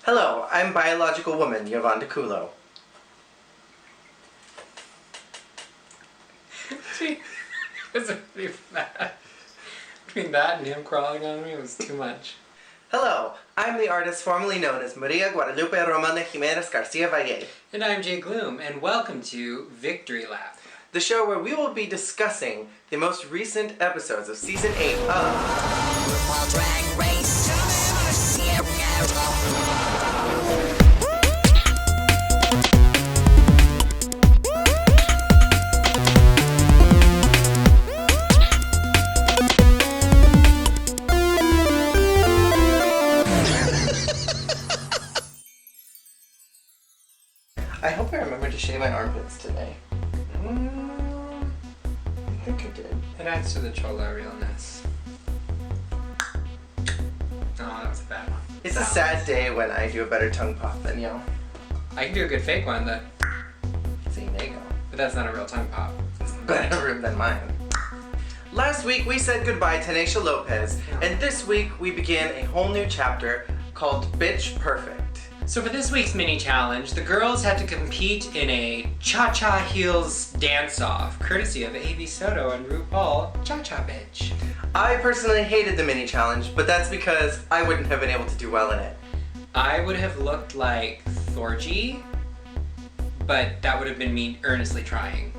Hello, I'm biological woman Yvonnedeculo. Gee, was really bad. Between that and him crawling on me, it was too much. Hello, I'm the artist formerly known as Maria Guadalupe Romana Jimenez Garcia Valle. And I'm Jay Gloom, and welcome to Victory Lap. The show where we will be discussing the most recent episodes of Season 8 of RuPaul Drag Race. I hope I remember to shave my armpits today. I think I did. It adds to the chola realness. Oh, that was a bad one. It's a sad day when I do a better tongue pop than you. I can do a good fake one, but There you go. that's not a real tongue pop. It's better than mine. Last week we said goodbye to Naisha Lopez, and this week we begin a whole new chapter called Bitch Perfect. So for this week's mini challenge, the girls had to compete in a cha-cha heels dance-off, courtesy of A.B. Soto and RuPaul Cha-Cha Bitch. I personally hated the mini challenge, but that's because I wouldn't have been able to do well in it. I would have looked like Thorgy, but that would have been me earnestly trying.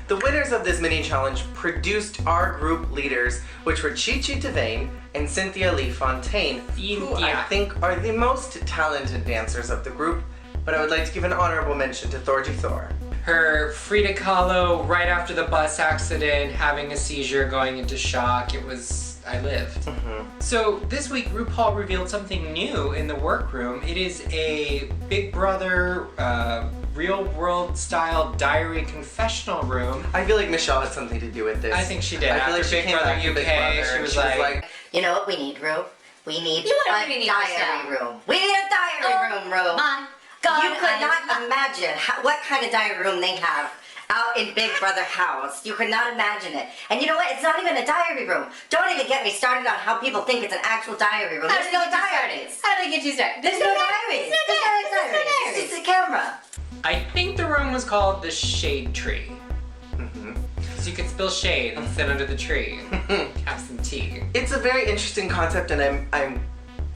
The winners of this mini challenge produced our group leaders, which were Chi Chi Devane and Cynthia Lee Fontaine, who I think are the most talented dancers of the group, but I would like to give an honorable mention to Thorgy Thor. Her Frida Kahlo right after the bus accident, having a seizure, going into shock, I lived. So this week RuPaul revealed something new in the workroom. It is a Big Brother, real world style diary confessional room. I feel like Michelle had something to do with this. I think she did. I feel like she Big came Brother back to UK, Big Brother, she and was like, You know what we need, Ru? We need You know what a we need, diary Michelle? room. We need a diary room, Ru. My God, You could not imagine what kind of diary room they have out in Big Brother house. You could not imagine it. And you know what? It's not even a diary room. Don't even get me started on how people think it's an actual diary room. There's no diaries. How did I get you started? There's no diaries. There's no diaries. It's just a camera. I think the room was called the Shade Tree. So you could spill shade and sit under the tree and have some tea. It's a very interesting concept, and I'm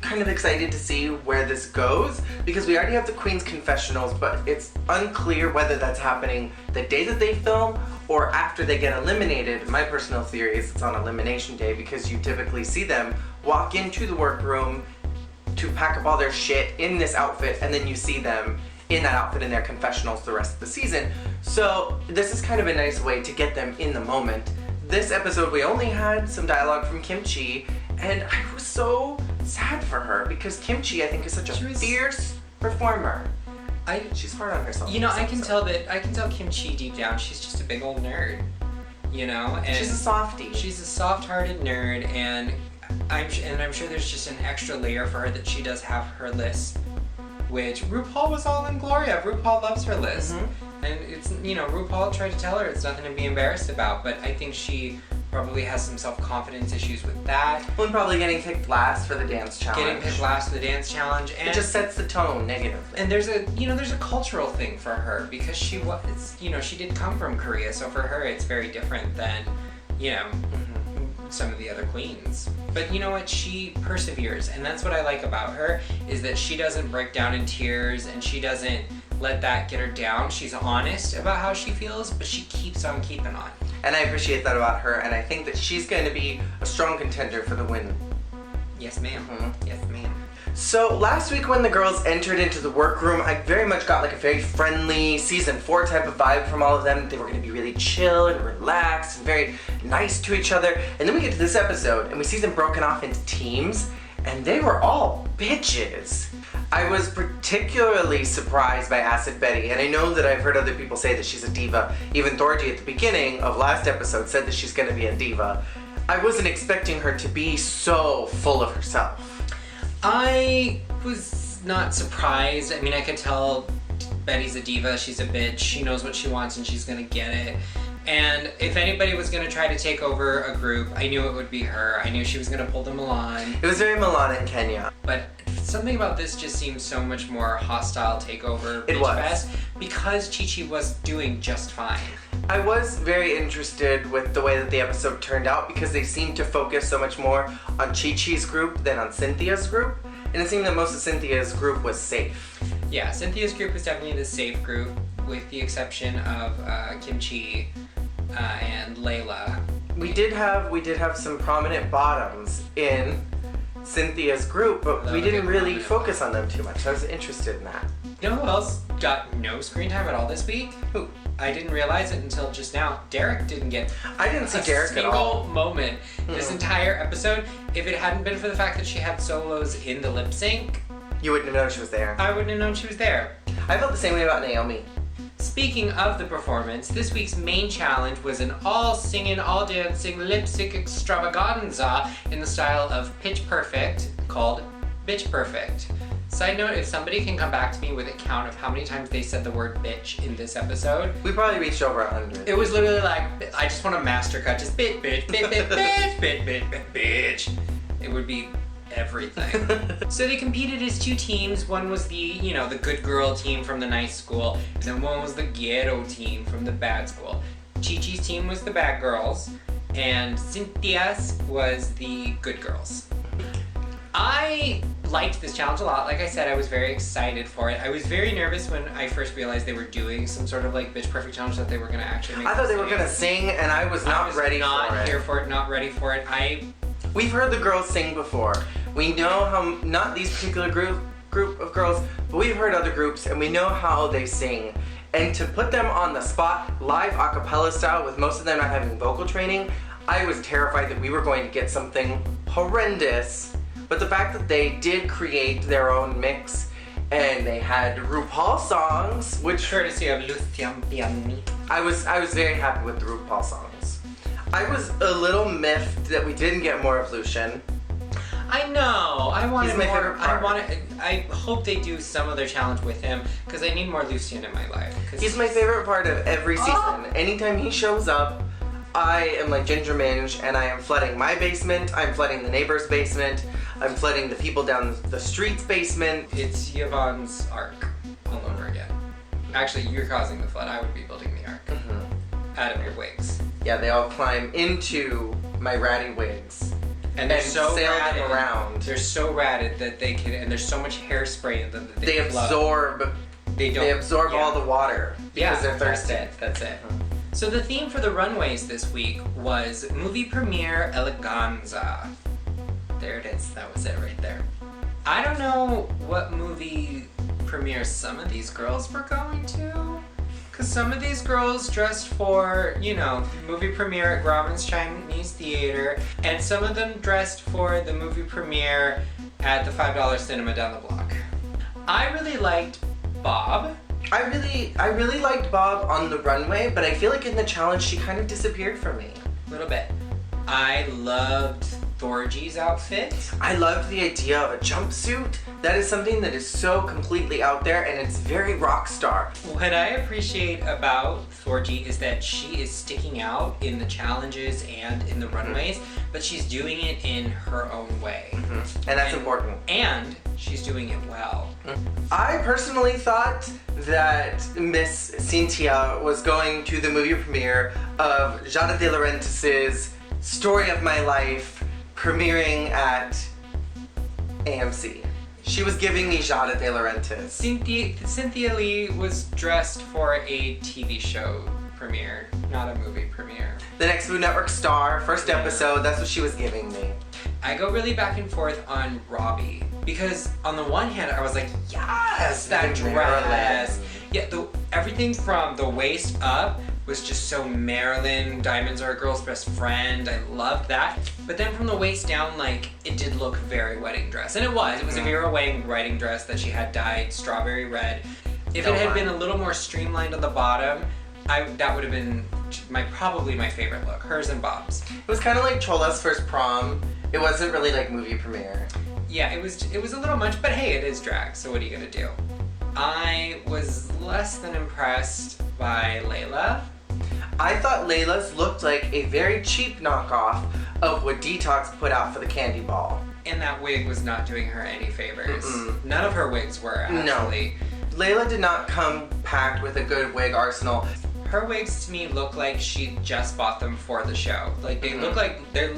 kind of excited to see where this goes, because we already have the Queen's Confessionals, but it's unclear whether that's happening the day that they film or after they get eliminated. My personal theory is it's on elimination day, because you typically see them walk into the workroom to pack up all their shit in this outfit, and then you see them in that outfit in their confessionals the rest of the season. So this is kind of a nice way to get them in the moment. This episode we only had some dialogue from Kim Chi, and I was so sad for her because Kim Chi, I think, is such a fierce performer. She's hard on herself. You know, I can tell Kim Chi deep down, she's just a big old nerd. You know, and she's a softie. She's a soft-hearted nerd, and I'm sure there's just an extra layer for her that she does have her list, which RuPaul was all in glory of. RuPaul loves her list. And it's, RuPaul tried to tell her it's nothing to be embarrassed about, but I think she probably has some self-confidence issues with that. Well, and probably getting picked last for the dance challenge. Getting picked last for the dance challenge. And it just sets the tone negatively. And there's a cultural thing for her, because she was, she did come from Korea, so for her it's very different than, some of the other queens. But you know what? She perseveres, and that's what I like about her, is that she doesn't break down in tears, and she doesn't let that get her down. She's honest about how she feels, but she keeps on keeping on. And I appreciate that about her, and I think that she's going to be a strong contender for the win. Yes, ma'am. Yes, ma'am. So last week when the girls entered into the workroom, I very much got like a very friendly season 4 type of vibe from all of them. They were going to be really chill and relaxed and very nice to each other. And then we get to this episode and we see them broken off into teams, and they were all bitches. I was particularly surprised by Acid Betty, and I know that I've heard other people say that she's a diva. Even Thorgy at the beginning of last episode said that she's going to be a diva. I wasn't expecting her to be so full of herself. I was not surprised. I mean, I could tell Betty's a diva, she's a bitch, she knows what she wants and she's gonna get it. And if anybody was gonna try to take over a group, I knew it would be her. I knew she was gonna pull the Milan. It was very Milan and Kenya. But something about this just seemed so much more hostile takeover It Bitch was. Fest because Chi-Chi was doing just fine. I was very interested with the way that the episode turned out because they seemed to focus so much more on Chi-Chi's group than on Cynthia's group. And it seemed that most of Cynthia's group was safe. Yeah, Cynthia's group was definitely the safe group, with the exception of Kimchi and Layla. We did have some prominent bottoms in Cynthia's group, but That we was a didn't good really comment. focus on them too much. I was interested in that. You know who else got no screen time at all this week? Who? I didn't realize it until just now. Derek didn't get I didn't see a Derek at all. single moment this entire episode. If it hadn't been for the fact that she had solos in the lip sync, You wouldn't have known she was there. I wouldn't have known she was there. I felt the same way about Naomi. Speaking of the performance, this week's main challenge was an all-singing, all-dancing, lip-sync extravaganza in the style of Pitch Perfect, called Bitch Perfect. Side note, if somebody can come back to me with a count of how many times they said the word bitch in this episode, We probably reached over 100. it was literally like, I just want a master cut, just bitch, bitch, bitch, bitch, bitch, bitch, bitch, bitch, bitch. It would be everything. So they competed as two teams. One was the, the good girl team from the nice school, and then one was the ghetto team from the bad school. Chi-Chi's team was the bad girls, and Cynthia's was the good girls. I liked this challenge a lot. Like I said, I was very excited for it. I was very nervous when I first realized they were doing some sort of like Bitch Perfect challenge, that they were gonna actually make I thought they us were sing. gonna sing, and I was not ready not for it. here for it, not ready for it. We've heard the girls sing before. We know how, not these particular group of girls, but we've heard other groups, and we know how they sing. And to put them on the spot, live a cappella style, with most of them not having vocal training, I was terrified that we were going to get something horrendous. But the fact that they did create their own mix, and they had RuPaul songs, which Courtesy of Lucian Piani. I was very happy with the RuPaul songs. I was a little miffed that we didn't get more of Lucian. I know. I wanted He's my more. favorite part. I hope they do some other challenge with him because I need more Lucian in my life. 'Cause He's my favorite part of every season. Oh. Anytime he shows up, I am like Ginger Minge, and I am flooding my basement, I'm flooding the neighbor's basement, I'm flooding the people down the street's basement. It's Yvonne's arc all over again. Actually, you're causing the flood. I would be building the arc out of your wigs. Yeah, they all climb into my ratty wigs. And they're And so sail them ratted. around. They're so ratted that they can, and there's so much hairspray in them that They float. absorb They absorb yeah. all the water because they're thirsty. That's it. So the theme for the runways this week was movie premiere eleganza. There it is. That was it right there. I don't know what movie premiere some of these girls were going to. Because some of these girls dressed for, movie premiere at Grauman's Chinese Theater, and some of them dressed for the movie premiere at the $5 cinema down the block. I really liked Bob. I really liked Bob on the runway, but I feel like in the challenge she kind of disappeared from me. A little bit. I loved Thorgy's outfit. I loved the idea of a jumpsuit. That is something that is so completely out there, and it's very rock star. What I appreciate about Thorgy is that she is sticking out in the challenges and in the runways, but she's doing it in her own way. And that's important. And she's doing it well. I personally thought that Miss Cynthia was going to the movie premiere of Jada De Laurentiis' Story of My Life, premiering at AMC. She was giving me Jada De Laurentiis. Cynthia Lee was dressed for a TV show premiere, not a movie premiere. The next Food Network star, first episode, that's what she was giving me. I go really back and forth on Robbie because on the one hand I was like, yes, that The dress. Marilyn. Yeah, everything from the waist up was just so Marilyn. Diamonds are a girl's best friend. I loved that. But then from the waist down, like, it did look very wedding dress, and it was. It was a Vera wedding dress that she had dyed strawberry red. If it had been a little more streamlined on the bottom, that would have been probably my favorite look. Hers and Bob's. It was kind of like Chola's first prom. It wasn't really like movie premiere. Yeah, it was a little much, but hey, it is drag, so what are you gonna do? I was less than impressed by Layla. I thought Layla's looked like a very cheap knockoff of what Detox put out for the candy ball. And that wig was not doing her any favors. None of her wigs were, actually. No. Layla did not come packed with a good wig arsenal. Her wigs to me look like she just bought them for the show. Like they look like they're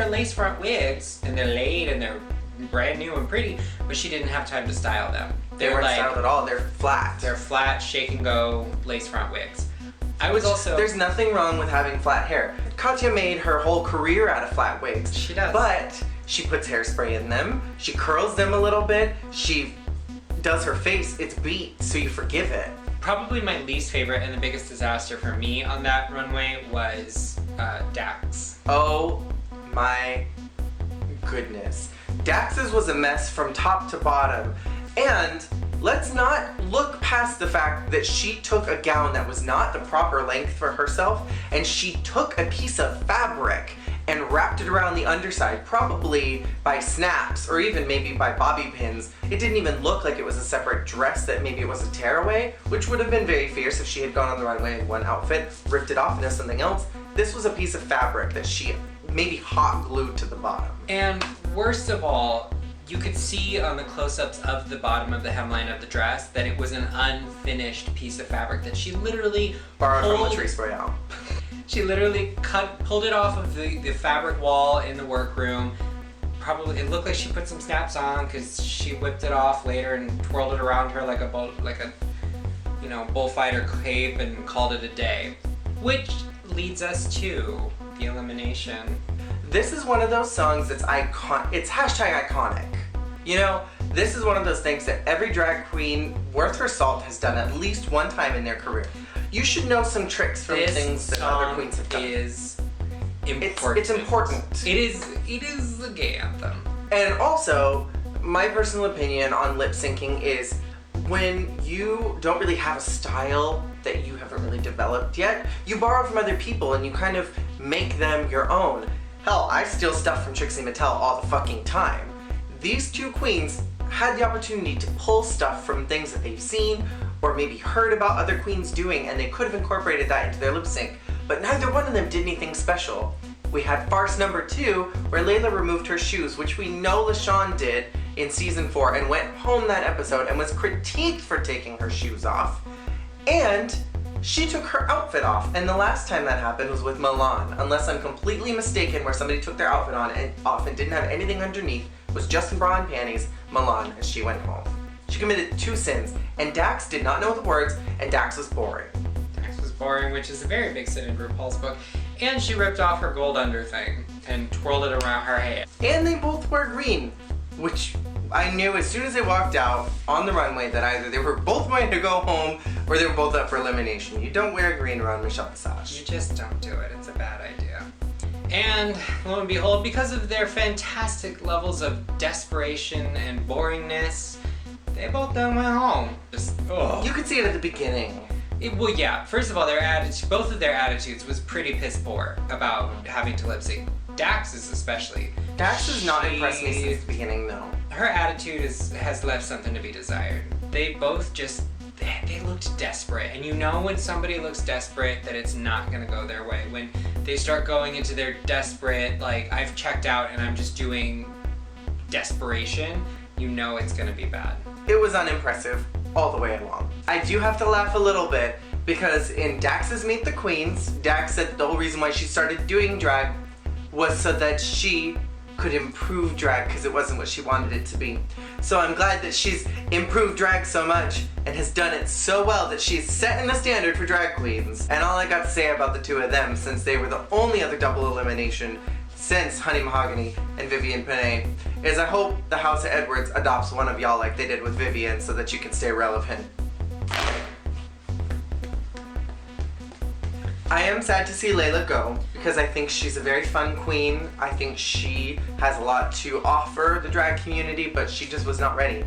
lace front wigs, and they're laid and they're brand new and pretty, but she didn't have time to style them. They weren't styled at all. They're flat. They're flat, shake and go lace front wigs. There's nothing wrong with having flat hair. Katya made her whole career out of flat wigs. She does. But she puts hairspray in them. She curls them a little bit. She does her face. It's beat, so you forgive it. Probably my least favorite and the biggest disaster for me on that runway was Dax. Oh my goodness. Dax's was a mess from top to bottom. And let's not look past the fact that she took a gown that was not the proper length for herself, and she took a piece of fabric and wrapped it around the underside, probably by snaps or even maybe by bobby pins. It didn't even look like it was a separate dress, that maybe it was a tearaway, which would have been very fierce if she had gone on the runway in one outfit, ripped it off into something else. This was a piece of fabric that she maybe hot glued to the bottom. And worst of all, you could see on the close-ups of the bottom of the hemline of the dress that it was an unfinished piece of fabric that she literally Borrowed from Latrice Royale. She literally pulled it off of the fabric wall in the workroom. Probably, it looked like she put some snaps on because she whipped it off later and twirled it around her like a bullfighter cape and called it a day. Which leads us to the elimination. This is one of those songs that's it's #iconic. You know, this is one of those things that every drag queen worth her salt has done at least one time in their career. You should know some tricks from things that other queens have done. This song is important. It's important. It is the gay anthem. And also, my personal opinion on lip syncing is when you don't really have a style that you haven't really developed yet, you borrow from other people and you kind of make them your own. Hell, I steal stuff from Trixie Mattel all the fucking time. These two queens had the opportunity to pull stuff from things that they've seen or maybe heard about other queens doing, and they could have incorporated that into their lip sync, but neither one of them did anything special. We had farce number 2, where Layla removed her shoes, which we know LaShawn did in season 4 and went home that episode and was critiqued for taking her shoes off. And she took her outfit off, and the last time that happened was with Milan, unless I'm completely mistaken, where somebody took their outfit off and didn't have anything underneath, was just in bra and panties, Milan, as she went home. She committed 2 sins, and Dax did not know the words, and Dax was boring. Dax was boring, which is a very big sin in RuPaul's book. And she ripped off her gold under thing and twirled it around her head. And they both wore green, which I knew as soon as they walked out on the runway that either they were both going to go home or they were both up for elimination. You don't wear green around Michelle Visage. You just don't do it. It's a bad idea. And lo and behold, because of their fantastic levels of desperation and boringness, they both done went home. Just, ugh. You could see it at the beginning. Well, yeah. First of all, both of their attitudes was pretty piss poor about having to lip sync. Dax's especially. Dax has not impressed me since the beginning, though. Her attitude has left something to be desired. They both just, they looked desperate. And you know when somebody looks desperate that it's not gonna go their way. When they start going into their desperate, like, I've checked out and I'm just doing desperation, you know it's gonna be bad. It was unimpressive all the way along. I do have to laugh a little bit because in Dax's Meet the Queens, Dax said the whole reason why she started doing drag was so that she could improve drag because it wasn't what she wanted it to be. So I'm glad that she's improved drag so much and has done it so well that she's setting the standard for drag queens. And all I got to say about the two of them, since they were the only other double elimination since Honey Mahogany and Vivian Panay, is I hope the House of Edwards adopts one of y'all like they did with Vivian so that you can stay relevant. I am sad to see Layla go because I think she's a very fun queen. I think she has a lot to offer the drag community, but she just was not ready.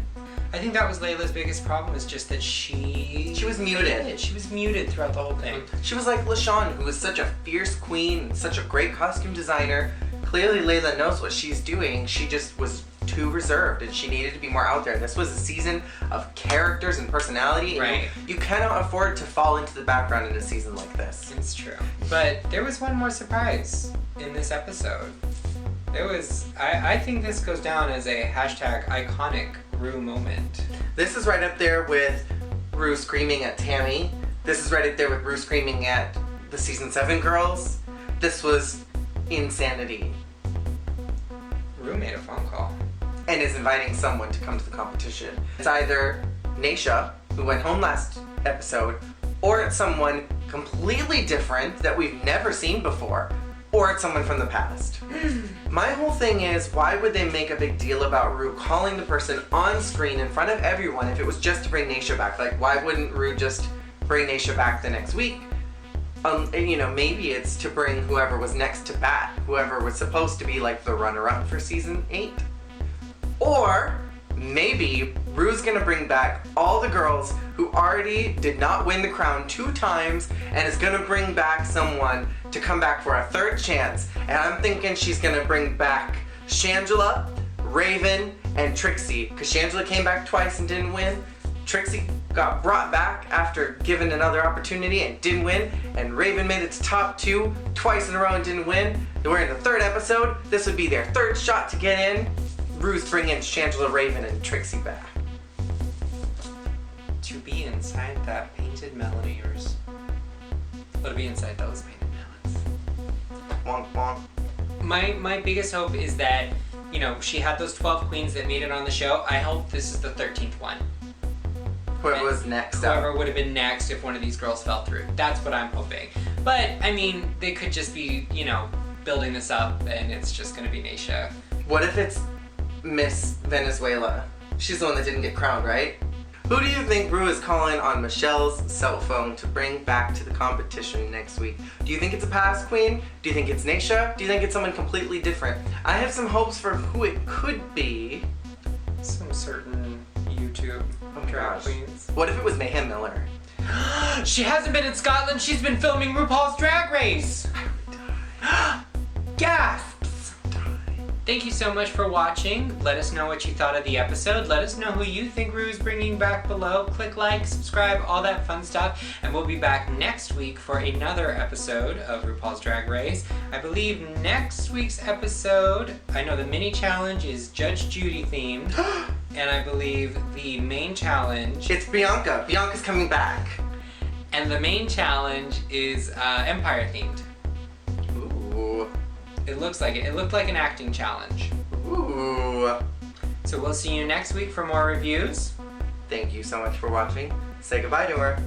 I think that was Layla's biggest problem, is just that she was muted. She was muted throughout the whole thing. She was like LaShawn, who was such a fierce queen, such a great costume designer. Clearly Layla knows what she's doing. She just was too reserved and she needed to be more out there. This was a season of characters and personality. Right. And you cannot afford to fall into the background in a season like this. It's true. But there was one more surprise in this episode. I think this goes down as a hashtag iconic Ru moment. This is right up there with Ru screaming at Tammy. This is right up there with Ru screaming at the season 7 girls. This was insanity. Ru made a phone call. And is inviting someone to come to the competition. It's either Naysha, who went home last episode, or it's someone completely different that we've never seen before, or it's someone from the past. My whole thing is, why would they make a big deal about Ru calling the person on screen in front of everyone if it was just to bring Naysha back? Like, why wouldn't Ru just bring Naysha back the next week? And, maybe it's to bring whoever was next to bat, whoever was supposed to be like the runner-up for season 8. Or maybe Ru's gonna bring back all the girls who already did not win the crown 2 times and is gonna bring back someone to come back for a 3rd chance. And I'm thinking she's gonna bring back Shangela, Raven, and Trixie. Because Shangela came back twice and didn't win. Trixie got brought back after given another opportunity and didn't win. And Raven made it to top 2 twice in a row and didn't win. We're in the 3rd episode. This would be their 3rd shot to get in. Ru's bringing Shangela, Raven, and Trixie back. To be inside that painted melon of yours. Or to be inside those painted melons. Wonk wonk. My biggest hope is that, she had those 12 queens that made it on the show. I hope this is the 13th one. Whoever was next Whoever would have been next if one of these girls fell through. That's what I'm hoping. But, they could just be, building this up and it's just gonna be Naysha. What if it's Miss Venezuela? She's the one that didn't get crowned, right? Who do you think Ru is calling on Michelle's cell phone to bring back to the competition next week? Do you think it's a past queen? Do you think it's Naysha? Do you think it's someone completely different? I have some hopes for who it could be. Some certain YouTube drag queens. What if it was Mayhem Miller? She hasn't been in Scotland. She's been filming RuPaul's Drag Race. I would die. Gasps. Thank you so much for watching. Let us know what you thought of the episode. Let us know who you think Ru is bringing back below. Click like, subscribe, all that fun stuff. And we'll be back next week for another episode of RuPaul's Drag Race. I believe next week's episode, I know the mini challenge is Judge Judy themed. And I believe the main challenge... It's Bianca. Bianca's coming back. And the main challenge is Empire themed. Ooh. It looks like it. It looked like an acting challenge. Ooh. So we'll see you next week for more reviews. Thank you so much for watching. Say goodbye to her.